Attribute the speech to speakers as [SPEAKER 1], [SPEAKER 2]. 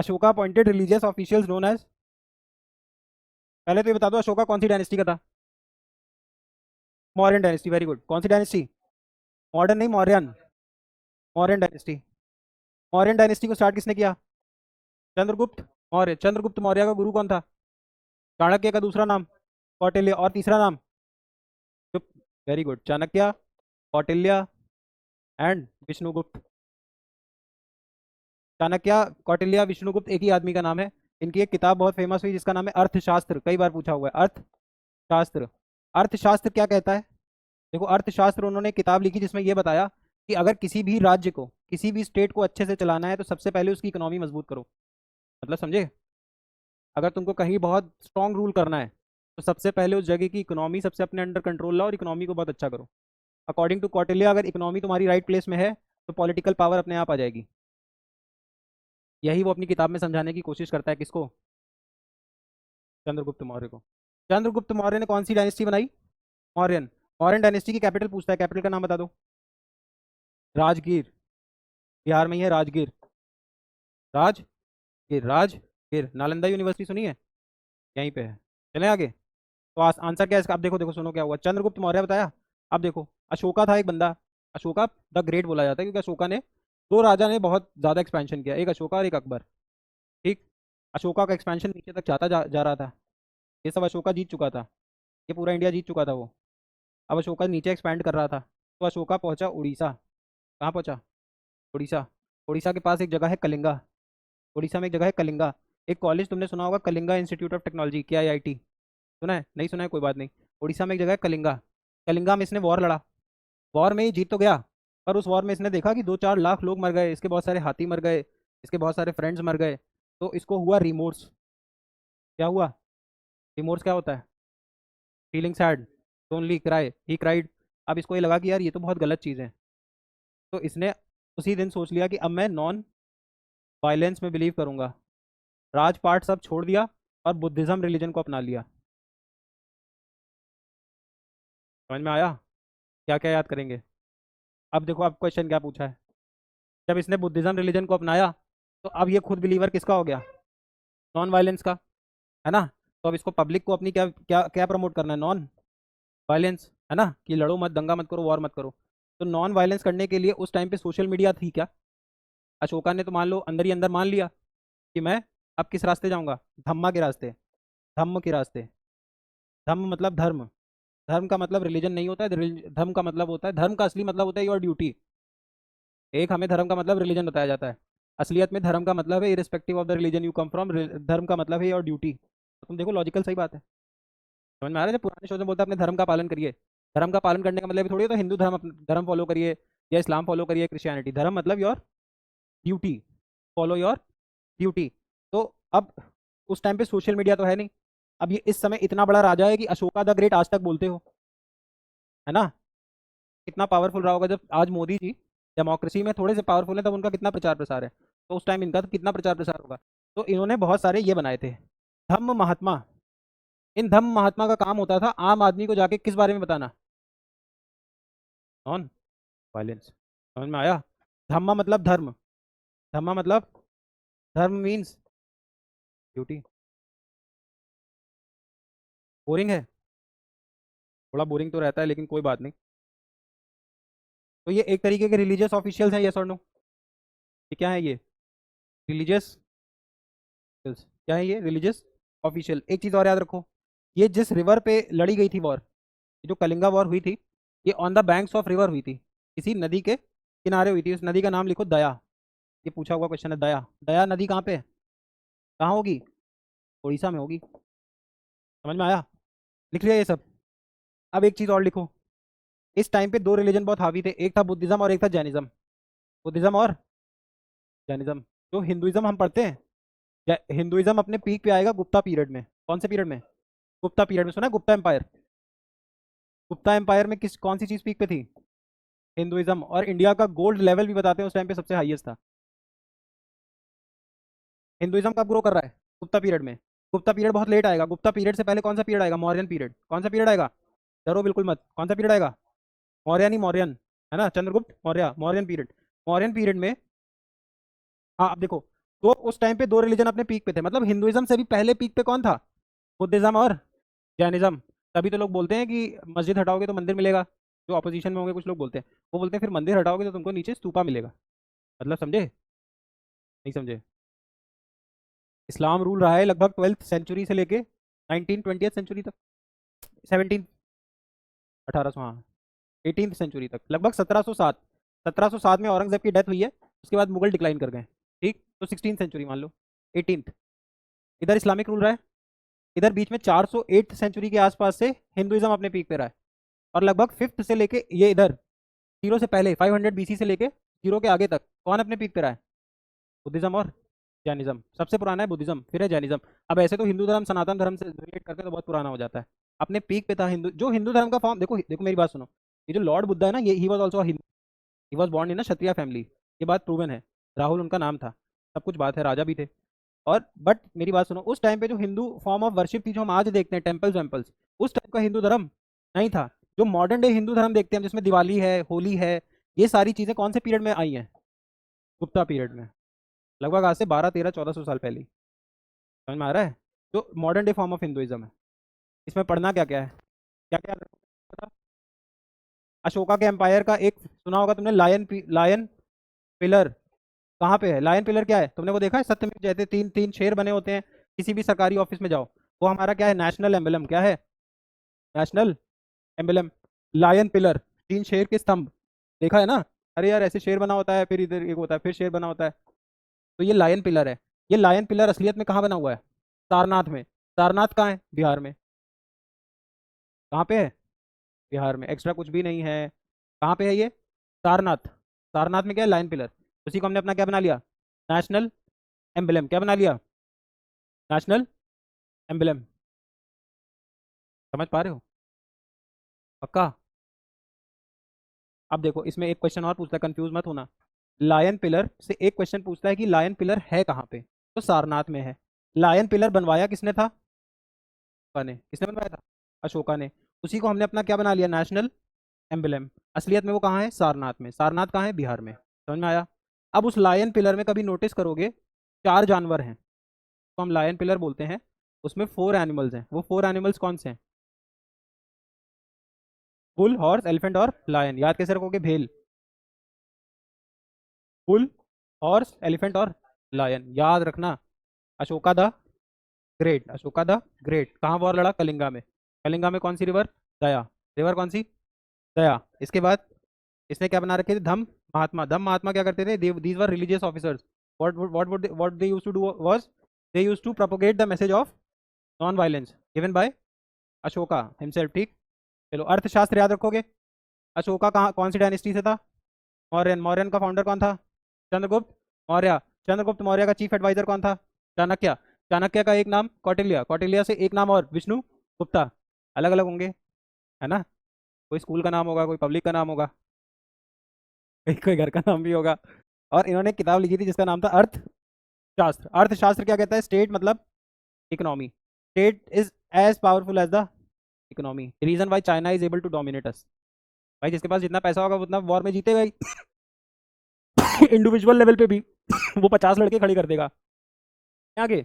[SPEAKER 1] Ashoka appointed religious officials known as, पहले तो ये बता दो अशोका कौन सी डायनेस्टी का था? Mauryan dynasty, very good. कौन सी डायनेस्टी? मॉडर्न नहीं, मौर्यन। मौर्यन डायनेस्टी। मौर्यन डायनेस्टी को स्टार्ट किसने किया? चंद्रगुप्त मौर्य। चंद्रगुप्त मौर्य का गुरु कौन था? चाणक्य का दूसरा नाम? कौटिल्य। और तीसरा नाम? चुप। Very good, Chanakya, Kautilya and Vishnugupta. Chanakya, Kautilya, Vishnugupta एक ही आदमी का नाम है। इनकी एक किताब बहुत फेमस हुई जिसका नाम है अर्थशास्त्र, कई बार पूछा हुआ है अर्थशास्त्र। अर्थशास्त्र क्या कहता है? देखो, अर्थशास्त्र उन्होंने एक किताब लिखी जिसमें यह बताया कि अगर किसी भी राज्य को, किसी भी स्टेट को अच्छे से चलाना है तो सबसे पहले उसकी इकोनॉमी मजबूत करो। मतलब समझे? अगर तुमको कहीं बहुत स्ट्रांग रूल करना है तो सबसे पहले उस जगह की इकोनॉमी सबसे अपने अंडर कंट्रोल लाओ और इकोनॉमी को बहुत अच्छा करो। अकॉर्डिंग टू कौटिल्य, अगर इकोनॉमी तुम्हारी राइट प्लेस में है तो पॉलिटिकल पावर अपने आप आ जाएगी। यही वो अपनी किताब में समझाने की कोशिश करता है। किसको? चंद्रगुप्त मौर्य को। चंद्रगुप्त मौर्य ने कौन सी डायनेस्टी बनाई? मौर्यन। मौर्यन डायनेस्टी की कैपिटल पूछता है, कैपिटल का नाम बता दो। राजगीर। बिहार में ही है राजगीर। राजगीर, राजगीर। नालंदा यूनिवर्सिटी सुनी है? यहीं पे है। चलें आगे। तो आंसर क्या है इसका? अब देखो देखो, सुनो क्या हुआ। चंद्रगुप्त मौर्य बताया। अब देखो, अशोका था एक बंदा। अशोका द ग्रेट बोला जाता है क्योंकि अशोका ने, दो राजा ने बहुत ज्यादा एक्सपेंशन किया, एक अशोका और एक अकबर। ठीक। अशोका का एक्सपेंशन नीचे तक जाता जा रहा था। ये सब अशोका जीत चुका था। ये पूरा इंडिया जीत चुका था वो। अब अशोका नीचे एक्सपैंड कर रहा था। तो अशोका पहुंचा उड़ीसा। कहाँ पहुंचा? उड़ीसा। उड़ीसा के पास एक जगह है कलिंगा। उड़ीसा में एक जगह है कलिंगा। एक कॉलेज तुमने सुना होगा, कलिंगा इंस्टीट्यूट ऑफ टेक्नोलॉजी, क्या आईआईटी? सुना है? नहीं सुना है, कोई बात नहीं। उड़ीसा में एक जगह है कलिंगा। कलिंगा में इसने वॉर लड़ा। वॉर में ही जीत तो गया, पर उस वॉर में इसने देखा कि 2-4 लाख लोग मर गए, इसके बहुत सारे हाथी मर गए, इसके बहुत सारे फ्रेंड्स मर गए। तो इसको हुआ रिमोर्स। क्या हुआ? रिमोर्स क्या होता है? Feeling sad, only cry, he cried. अब इसको ये लगा कि यार ये तो बहुत गलत चीज़ है। तो इसने उसी दिन सोच लिया कि अब मैं नॉन वायलेंस में बिलीव करूंगा। राजपाट सब छोड़ दिया और बुद्धिज्म रिलीजन को अपना लिया। समझ में आया? क्या क्या याद करेंगे? अब देखो, अब क्वेश्चन क्या पूछा है। जब इसने बुद्धिज्म रिलीजन को अपनाया तो अब ये खुद बिलीवर किसका हो गया? नॉन वायलेंस का, है ना? तो अब इसको पब्लिक को अपनी क्या क्या क्या प्रमोट करना है? नॉन वायलेंस, है ना? कि लड़ो मत, दंगा मत करो, वॉर मत करो। तो नॉन वायलेंस करने के लिए उस टाइम पे सोशल मीडिया थी क्या? अशोका ने तो मान लो अंदर ही अंदर मान लिया कि मैं अब किस रास्ते जाऊंगा? धम्मा के रास्ते। धम्म के रास्ते। धम्म मतलब धर्म। धर्म का मतलब रिलीजन नहीं होता है। धर्म का मतलब होता है, धर्म का असली मतलब होता है योर ड्यूटी। एक हमें धर्म का मतलब रिलीजन बताया जाता है। असलियत में धर्म का मतलब है irrespective of the religion you come from. धर्म का मतलब है योर ड्यूटी। तो तुम देखो, लॉजिकल सही बात है। समझ में आ रहा है? जब पुराने शोध में बोलता है अपने धर्म का पालन करिए, धर्म का पालन करने का मतलब ये थोड़ी है तो हिंदू धर्म धर्म फॉलो करिए या इस्लाम फॉलो करिए, क्रिश्चियनिटी। धर्म मतलब your duty, follow your duty. तो अब उस टाइम पे सोशल मीडिया तो है नहीं। अब ये इस समय इतना बड़ा राजा है कि अशोका द ग्रेट आज तक बोलते हो, है ना? कितना पावरफुल रहा होगा। जब आज मोदी जी डेमोक्रेसी में थोड़े से पावरफुल है तब उनका कितना प्रचार प्रसार है, तो उस टाइम इनका तो कितना प्रचार प्रसार होगा। तो इन्होंने बहुत सारे ये बनाए थे, धम्म महात्मा। इन धम्म महात्मा का काम होता था आम आदमी को जाके किस बारे में बताना? Non violence. समझ में आया? धम्मा मतलब धर्म। धम्मा मतलब धर्म मीन्स ड्यूटी। बोरिंग है? थोड़ा बोरिंग तो रहता है लेकिन कोई बात नहीं। तो ये एक तरीके के रिलीजियस ऑफिशियल्स हैं, यस और नो? ये क्या है? ये रिलीजियस, क्या है ये? Religious official. एक चीज और याद रखो, ये जिस रिवर पे लड़ी गई थी वॉर, जो कलिंगा वॉर हुई थी, ये on the banks of river हुई थी। किसी नदी के किनारे हुई थी। उस नदी का नाम लिखो, दया। ये पूछा हुआ क्वेश्चन है, दया। दया नदी कहाँ पे है? कहाँ होगी? उड़ीसा में होगी। समझ में आया? लिख लिया ये सब? अब एक चीज और लिखो, इस टाइम पे दो रिलीजन बहुत हावी थे, एक था बुद्धिज्म और एक था जैनिज्म। बुद्धिज्म और जैनिज्म। जो हिंदुइज्म हम पढ़ते हैं, हिंदुइज्म अपने पीक पे आएगा गुप्ता पीरियड में। कौन से पीरियड में? गुप्ता पीरियड में। सुना है गुप्ता एम्पायर? गुप्ता एम्पायर में किस कौन सी चीज पीक पे थी? हिंदुइज्म। और इंडिया का गोल्ड लेवल भी बताते हैं उस टाइम पे सबसे हाईएस्ट था। हिंदुइज्म कब ग्रो कर रहा है? गुप्ता पीरियड में। गुप्ता पीरियड बहुत लेट आएगा। गुप्ता पीरियड से पहले कौन सा पीरियड आएगा? मौर्यन पीरियड। कौन सा पीरियड आएगा? डरो बिल्कुल मत। कौन सा पीरियड आएगा? मौर्यन ही मौर्यन, है ना? चंद्रगुप्त मौर्य, मौर्यन पीरियड। मौर्यन पीरियड में, हाँ अब देखो, तो उस टाइम पे दो रिलीजन अपने पीक पे थे, मतलब हिंदुइज्म से भी पहले पीक पे कौन था? बुद्धिज्म और जैनिज्म। तभी तो लोग बोलते हैं कि मस्जिद हटाओगे तो मंदिर मिलेगा। जो ऑपोजिशन में होंगे कुछ लोग बोलते हैं, वो बोलते हैं फिर मंदिर हटाओगे तो तुमको नीचे स्तूपा मिलेगा। मतलब समझे? नहीं समझे? इस्लाम रूल रहा है लगभग 12th सेंचुरी से लेके 1920th सेंचुरी तक, 17 1800, हाँ 18th सेंचुरी तक, लगभग 1707। 1707 में औरंगजेब की डेथ हुई है, उसके बाद मुगल डिक्लाइन कर गए। ठीक, तो 16th सेंचुरी मान लो, 18th। इधर इस्लामिक रूल रहा है, इधर बीच में 408 सेंचुरी के आसपास से हिंदुइज्म अपने पीक पे रहा है। और लगभग 5th से लेके ये इधर जीरो से पहले 500 बीसी से लेके जीरो के आगे तक कौन अपने पीक पे रहा है? बुद्धिज्म और जैनिज्म। सबसे पुराना है बुद्धिज्म, फिर है जैनिज्म। अब ऐसे तो हिंदू धर्म सनातन धर्म से रिलेट करते हैं तो बहुत पुराना हो जाता है। अपने पीक पे था हिंदू, जो हिंदू धर्म का फॉर्म, देखो देखो मेरी बात सुनो। ये जो लॉर्ड बुद्धा है ना, ये he was also Hindu. He was born in Kshatriya family. ये बात प्रूवन है। राहुल उनका नाम था, सब कुछ बात है, राजा भी थे। और बट मेरी बात सुनो, उस टाइम पे जो हिंदू फॉर्म ऑफ वर्शिप थी, जो हम आज देखते हैं टेम्पल्स वेम्पल्स, उस टाइप का हिंदू धर्म नहीं था। जो मॉडर्न डे हिंदू धर्म देखते हैं हम, जिसमें दिवाली है, होली है, ये सारी चीजें कौन से पीरियड में आई हैं? गुप्ता पीरियड में, लगभग आज से 12 13 1400 साल पहले। समझ में आ रहा है? जो modern day form of Hinduism है, इसमें पढ़ना क्या क्या है, क्या क्या? अशोका के एम्पायर का एक सुना होगा तुमने, लायन पिलर। कहाँ पे है लायन पिलर? क्या है, तुमने वो देखा है? सत्यमेव जयते, तीन तीन शेर बने होते हैं, किसी भी सरकारी ऑफिस में जाओ। वो हमारा क्या है? National emblem. क्या है? National emblem. लायन पिलर, तीन शेर के स्तंभ। देखा है ना? अरे यार, ऐसे शेर बना होता है, फिर इधर एक होता है, फिर शेर बना होता है। तो ये लायन पिलर है। ये लायन पिलर असलियत में कहाँ बना हुआ है? सारनाथ में। सारनाथ कहाँ है? बिहार में। कहाँ पे है? बिहार में, एक्स्ट्रा कुछ भी नहीं है। कहाँ पे है ये? सारनाथ। सारनाथ में क्या है? Lion pillar. उसी को हमने अपना क्या बना लिया? National emblem. क्या बना लिया? National emblem. समझ पा रहे हो? पक्का? अब देखो, इसमें एक क्वेश्चन और पूछता है, कंफ्यूज मत होना। लायन पिलर से एक क्वेश्चन पूछता है कि लायन पिलर है कहाँ पे? तो सारनाथ में है। लायन पिलर बनवाया किसने था? अशोका ने। किसने बनवाया था? अशोका ने। उसी को हमने अपना क्या बना लिया? National emblem. असलियत में वो कहाँ है? सारनाथ में। सारनाथ कहाँ है? बिहार में। समझ में आया? अब उस लायन पिलर में कभी नोटिस करोगे, चार जानवर हैं, तो हम लायन पिलर बोलते हैं। उसमें फोर एनिमल्स हैं। वो फोर एनिमल्स कौन से हैं? बुल, हॉर्स, एलिफेंट और लायन। याद कैसे रखोगे? भेल। बुल, हॉर्स, एलिफेंट और लायन, याद रखना। Ashoka the great. Ashoka the great कहाँ वॉर लड़ा? कलिंगा में। कलिंगा में कौन सी रिवर? दया। रिवर कौन सी? दया। इसके बाद इसने क्या बना रखे थे? धम महात्मा। धम महात्मा क्या करते थे? These were religious officers. What they used to do was, they used to propagate the message of non violence given by Ashoka himself. ठीक। चलो, अर्थशास्त्र याद रखोगे। अशोका कहाँ, कौन सी डायनेस्टी से था? मौर्यन। मौर्यन का फाउंडर कौन था? चंद्रगुप्त मौर्य। चंद्रगुप्त मौर्य का चीफ एडवाइजर कौन था? चाणक्य। चाणक्य का एक नाम कौटिल्य। कौटिल्य से एक नाम और, विष्णु गुप्ता। अलग अलग होंगे, है ना? कोई स्कूल का नाम होगा, कोई पब्लिक का नाम होगा, कोई कोई घर का नाम भी होगा। और इन्होंने एक किताब लिखी थी जिसका नाम था अर्थशास्त्र। अर्थशास्त्र क्या कहता है? स्टेट मतलब economy. State is as powerful as the economy. Reason why China is able to dominate us. भाई, जिसके पास जितना पैसा होगा वो उतना वॉर में जीतेगा ही। इंडिविजुअल लेवल पे भी वो 50 लड़के खड़ी कर देगा। आगे